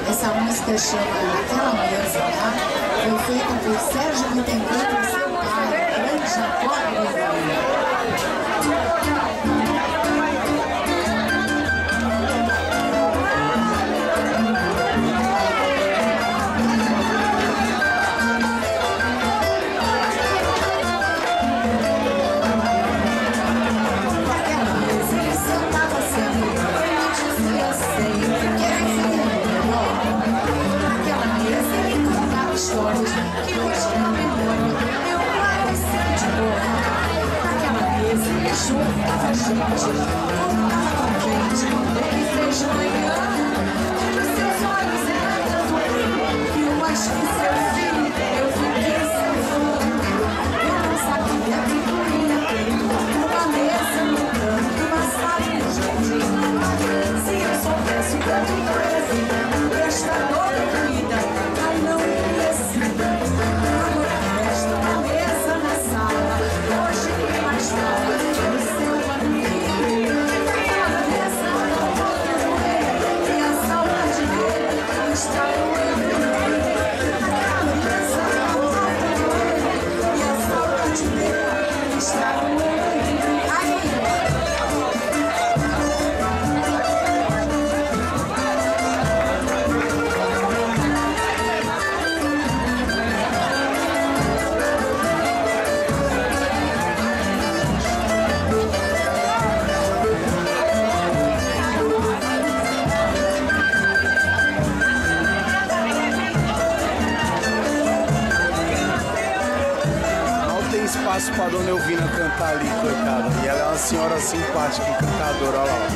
Essa música chama Aquela Mesa, tá? Foi feita por Sérgio Bittencourt e seu pai, grande Jacó Bittencourt. Espaço para Dona Elvina cantar ali, coitada. E ela é uma senhora simpática e cantadora, olha lá.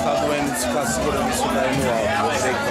Tá doendo de ficar segurando isso daí no alto.